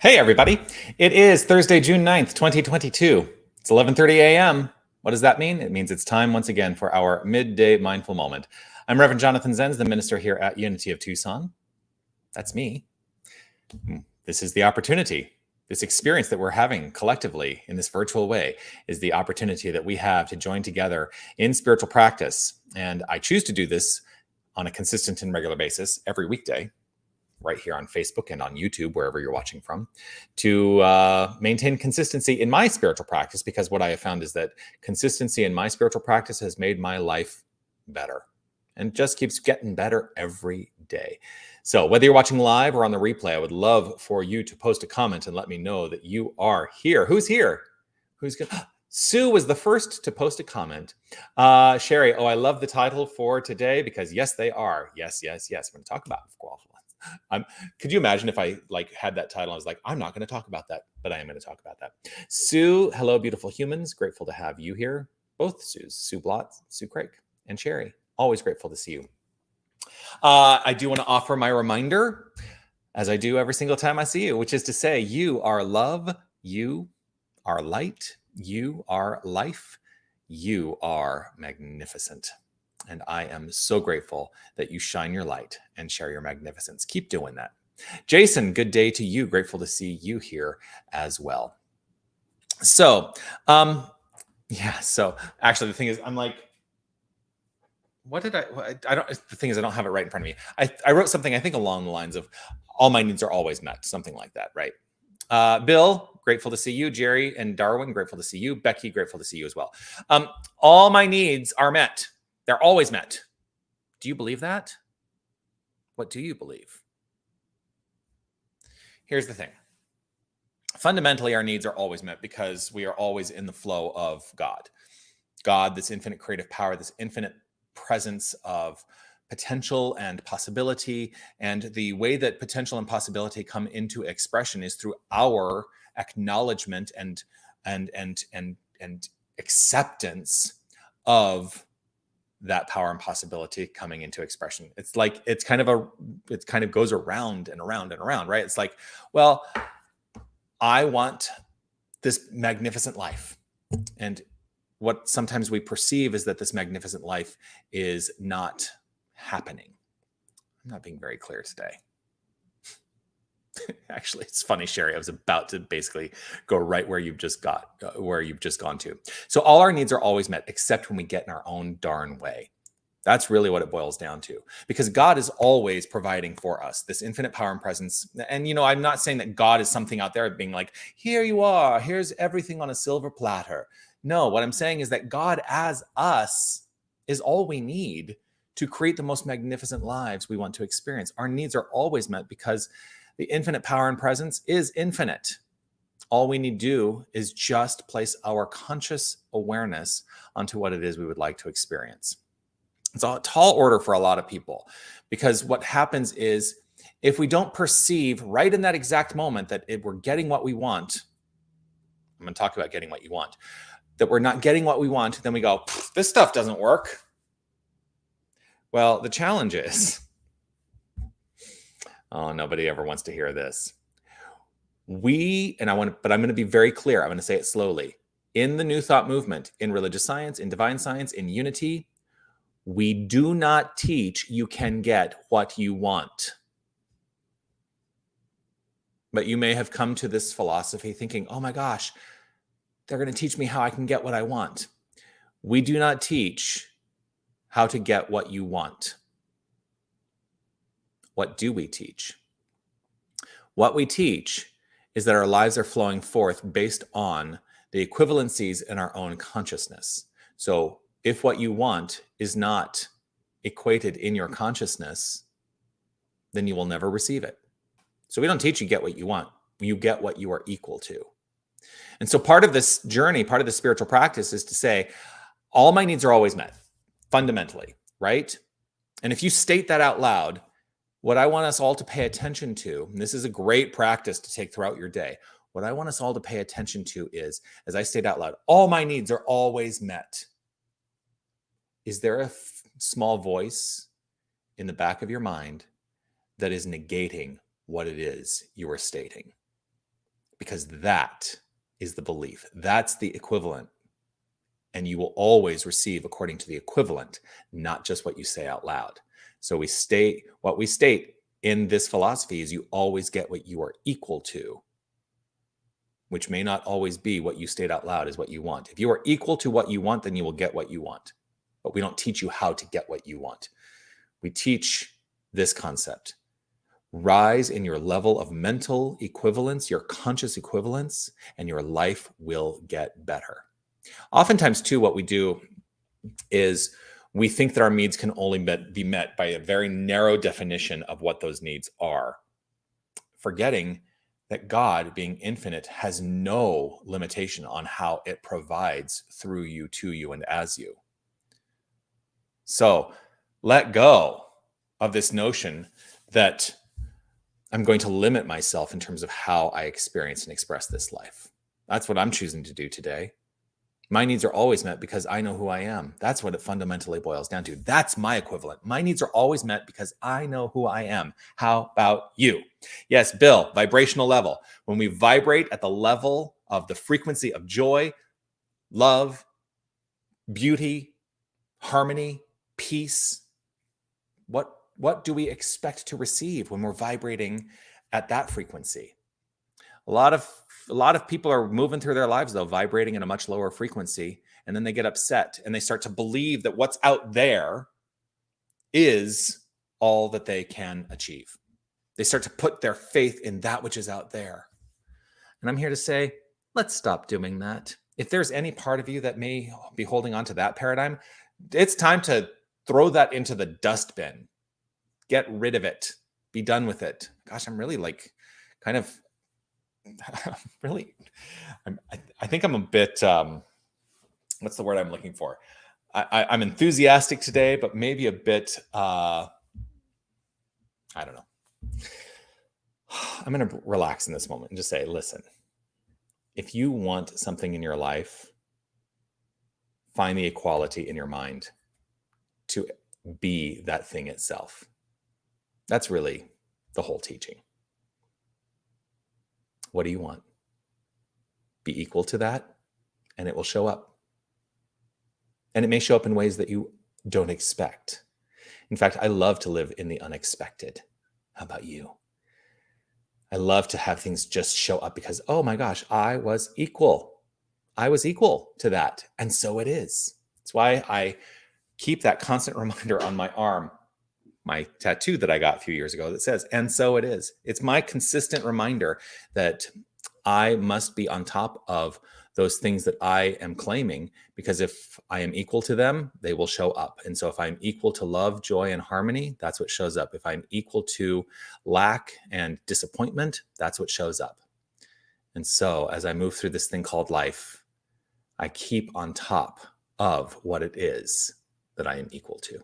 Hey, everybody. It is Thursday, June 9th, 2022. It's 11:30 a.m. What does that mean? It means it's time once again for our Midday Mindful Moment. I'm Reverend Jonathan Zenz, the minister here at Unity of Tucson. That's me. This is the opportunity. This experience that we're having collectively in this virtual way is the opportunity that we have to join together in spiritual practice. And I choose to do this on a consistent and regular basis every weekday, right here on Facebook and on YouTube, wherever you're watching from, to maintain consistency in my spiritual practice, because what I have found is that consistency in my spiritual practice has made my life better and just keeps getting better every day. So whether you're watching live or on the replay, I would love for you to post a comment and let me know that you are here. Who's here? Who's good? Sue was the first to post a comment. Sherry, I love the title for today because yes, they are. Yes. We're going to talk about qualified. Could you imagine if I had that title? I was like, I'm not going to talk about that, but I am going to talk about that. Sue, hello, beautiful humans. Grateful to have you here. Both Sues, Sue Blott, Sue Craig, and Sherry. Always grateful to see you. I do want to offer my reminder, as I do every single time I see you, which is to say, you are love, you are light, you are life, you are magnificent. And I am so grateful that you shine your light and share your magnificence. Keep doing that. Jason, good day to you. Grateful to see you here as well. So, so actually the thing is, I'm like, the thing is, I don't have it right in front of me. I wrote something, I think along the lines of all my needs are always met, something like that, right? Bill, grateful to see you. Jerry and Darwin, grateful to see you. Becky, grateful to see you as well. All my needs are met. They're always met. Do you believe that? What do you believe? Here's the thing. Fundamentally, our needs are always met because we are always in the flow of God. God, this infinite creative power, this infinite presence of potential and possibility. And the way that potential and possibility come into expression is through our acknowledgement and acceptance of that power and possibility coming into expression. It's like, it kind of goes around and around and around, right? It's like, well, I want this magnificent life. And what sometimes we perceive is that this magnificent life is not happening. I'm not being very clear today. Actually, it's funny, Sherry. I was about to basically go right where you've just gone to. So all our needs are always met, except when we get in our own darn way. That's really what it boils down to, because God is always providing for us this infinite power and presence. And, I'm not saying that God is something out there being like, here you are, here's everything on a silver platter. No, what I'm saying is that God as us is all we need to create the most magnificent lives we want to experience. Our needs are always met because the infinite power and presence is infinite. All we need to do is just place our conscious awareness onto what it is we would like to experience. It's a tall order for a lot of people, because what happens is if we don't perceive right in that exact moment that we're getting what we want, I'm going to talk about getting what you want, that we're not getting what we want, then we go, this stuff doesn't work. Well, the challenge is, nobody ever wants to hear this. But I'm going to be very clear. I'm going to say it slowly. In the New Thought movement, in religious science, in divine science, in unity, we do not teach you can get what you want. But you may have come to this philosophy thinking, oh my gosh, they're going to teach me how I can get what I want. We do not teach how to get what you want. What do we teach? What we teach is that our lives are flowing forth based on the equivalencies in our own consciousness. So if what you want is not equated in your consciousness, then you will never receive it. So we don't teach you get what you want. You get what you are equal to. And so part of this journey, part of the spiritual practice is to say, all my needs are always met, fundamentally, right? And if you state that out loud, what I want us all to pay attention to, and this is a great practice to take throughout your day, what I want us all to pay attention to is, as I state out loud, all my needs are always met. Is there a small voice in the back of your mind that is negating what it is you are stating? because that is the belief. That's the equivalent. And you will always receive according to the equivalent, not just what you say out loud. So what we state in this philosophy is you always get what you are equal to, which may not always be what you state out loud is what you want. If you are equal to what you want, then you will get what you want. But we don't teach you how to get what you want. We teach this concept. Rise in your level of mental equivalence, your conscious equivalence, and your life will get better. Oftentimes, too, what we do is we think that our needs can only be met by a very narrow definition of what those needs are, forgetting that God, being infinite, has no limitation on how it provides through you, to you, and as you. So let go of this notion that I'm going to limit myself in terms of how I experience and express this life. That's what I'm choosing to do today. My needs are always met because I know who I am. That's what it fundamentally boils down to. That's my equivalent. My needs are always met because I know who I am. How about you? Yes, Bill, vibrational level. When we vibrate at the level of the frequency of joy, love, beauty, harmony, peace, what do we expect to receive when we're vibrating at that frequency? A lot of people are moving through their lives, though, vibrating at a much lower frequency, and then they get upset and they start to believe that what's out there is all that they can achieve. They start to put their faith in that which is out there. And I'm here to say, let's stop doing that. If there's any part of you that may be holding on to that paradigm, it's time to throw that into the dustbin. Get rid of it. Be done with it. Gosh, I'm really I think I'm a bit, what's the word I'm looking for? I'm enthusiastic today, but maybe a bit, I don't know. I'm going to relax in this moment and just say, listen, if you want something in your life, find the equality in your mind to be that thing itself. That's really the whole teaching. What do you want? Be equal to that, and it will show up. And it may show up in ways that you don't expect. In fact, I love to live in the unexpected. How about you? I love to have things just show up because, oh my gosh, I was equal. I was equal to that. And so it is. That's why I keep that constant reminder on my arm, my tattoo that I got a few years ago that says, and so it is. It's my consistent reminder that I must be on top of those things that I am claiming, because if I am equal to them, they will show up. And so if I'm equal to love, joy, and harmony, that's what shows up. If I'm equal to lack and disappointment, that's what shows up. And so as I move through this thing called life, I keep on top of what it is that I am equal to.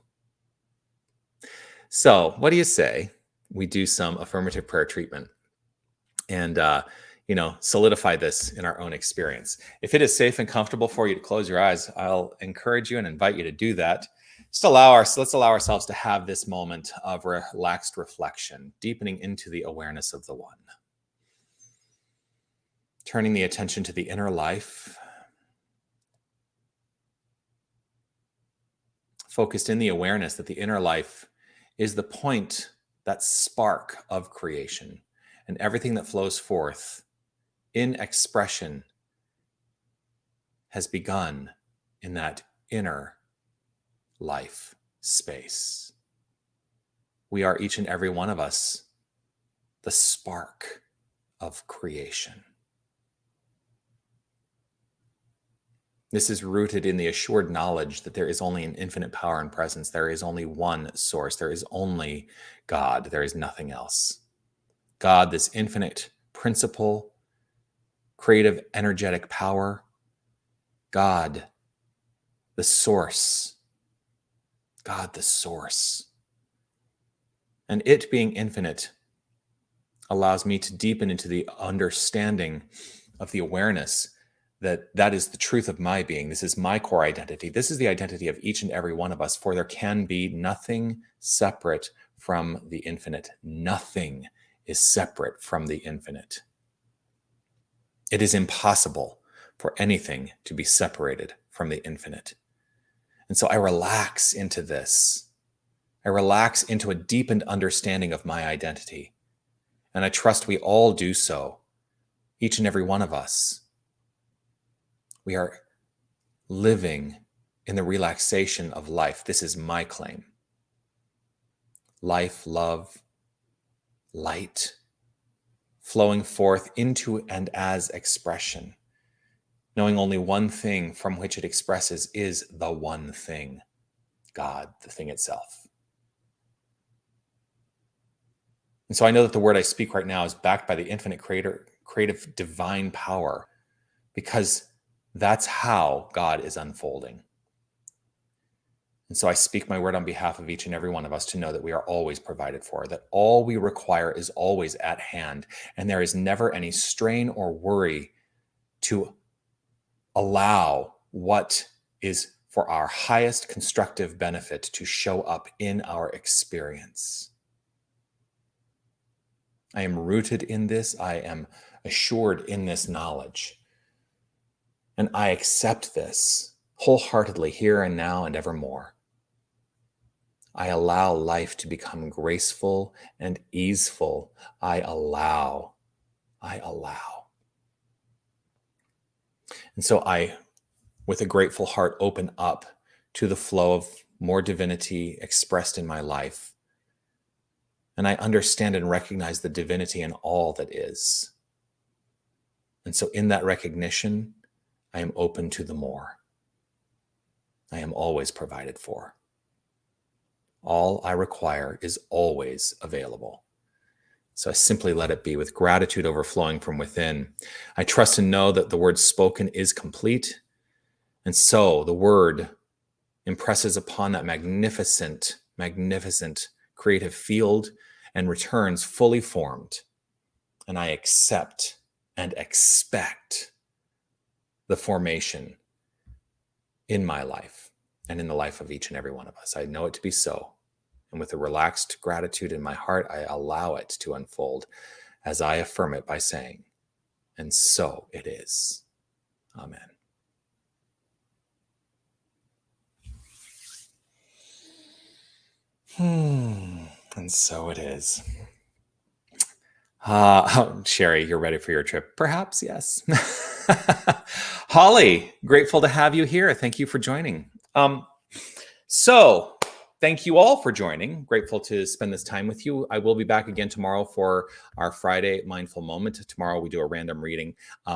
So what do you say we do some affirmative prayer treatment and, solidify this in our own experience? If it is safe and comfortable for you to close your eyes, I'll encourage you and invite you to do that. Let's allow ourselves to have this moment of relaxed reflection, deepening into the awareness of the one. Turning the attention to the inner life, focused in the awareness that the inner life is the point, that spark of creation, and everything that flows forth in expression has begun in that inner life space. We are, each and every one of us, the spark of creation. This is rooted in the assured knowledge that there is only an infinite power and presence. There is only one source. There is only God. There is nothing else. God, this infinite principle, creative, energetic power. God, the source. God, the source. And it being infinite allows me to deepen into the understanding of the awareness that is the truth of my being. This is my core identity. This is the identity of each and every one of us, for there can be nothing separate from the infinite. Nothing is separate from the infinite. It is impossible for anything to be separated from the infinite. And so I relax into this. I relax into a deepened understanding of my identity. And I trust we all do so, each and every one of us. We are living in the relaxation of life. This is my claim. Life, love, light, flowing forth into and as expression, knowing only one thing from which it expresses is the one thing, God, the thing itself. And so I know that the word I speak right now is backed by the infinite creative divine power, because that's how God is unfolding. And so I speak my word on behalf of each and every one of us to know that we are always provided for, that all we require is always at hand, and there is never any strain or worry to allow what is for our highest constructive benefit to show up in our experience. I am rooted in this. I am assured in this knowledge. And I accept this wholeheartedly here and now and evermore. I allow life to become graceful and easeful. I allow. And so I, with a grateful heart, open up to the flow of more divinity expressed in my life. And I understand and recognize the divinity in all that is. And so in that recognition, I am open to the more. I am always provided for. All I require is always available. So I simply let it be with gratitude overflowing from within. I trust and know that the word spoken is complete. And so the word impresses upon that magnificent creative field and returns fully formed. And I accept and expect the formation in my life and in the life of each and every one of us. I know it to be so. And with a relaxed gratitude in my heart, I allow it to unfold as I affirm it by saying, and so it is. Amen. And so it is. Sherry, you're ready for your trip? Perhaps, yes. Holly, grateful to have you here. Thank you for joining. So thank you all for joining. Grateful to spend this time with you. I will be back again tomorrow for our Friday Mindful Moment. Tomorrow we do a random reading,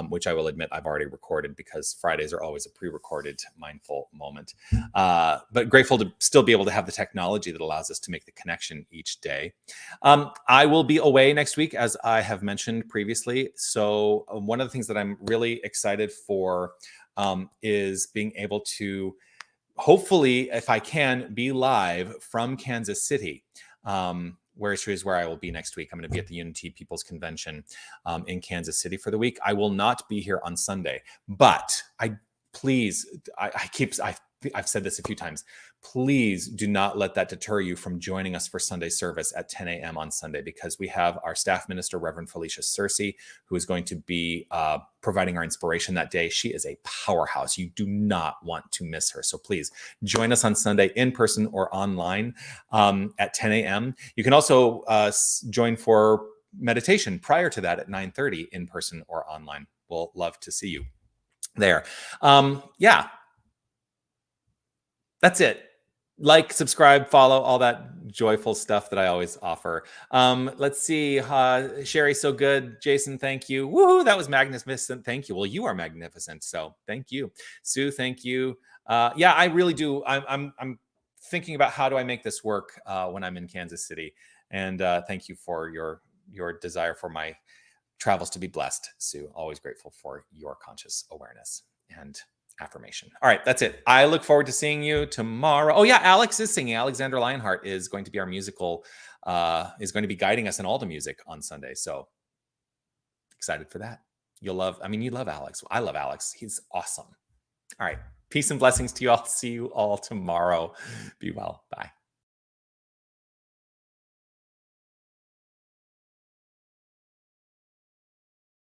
which I will admit I've already recorded because Fridays are always a pre-recorded Mindful Moment. But grateful to still be able to have the technology that allows us to make the connection each day. I will be away next week, as I have mentioned previously. So one of the things that I'm really excited for is being able to hopefully, if I can, be live from Kansas City, which is where I will be next week. I'm going to be at the Unity People's Convention in Kansas City for the week. I will not be here on Sunday, but I've said this a few times. Please do not let that deter you from joining us for Sunday service at 10 a.m. on Sunday, because we have our staff minister, Reverend Felicia Searcy, who is going to be providing our inspiration that day. She is a powerhouse. You do not want to miss her. So please join us on Sunday in person or online at 10 a.m. You can also join for meditation prior to that at 9:30 in person or online. We'll love to see you there. Yeah. That's it. Like, subscribe, follow, all that joyful stuff that I always offer. Let's see. Sherry, so good. Jason, thank you. Woohoo, that was magnificent. Thank you. Well, you are magnificent, so thank you. Sue, thank you. Yeah, I really do. I'm thinking about how do I make this work when I'm in Kansas City. And thank you for your desire for my travels to be blessed, Sue. Always grateful for your conscious awareness and affirmation. All right, that's it. I look forward to seeing you tomorrow. Oh yeah, Alex is singing. Alexander Lionheart is going to be our musical, is going to be guiding us in all the music on Sunday. So excited for that. You love Alex. I love Alex. He's awesome. All right. Peace and blessings to you all. See you all tomorrow. Be well. Bye.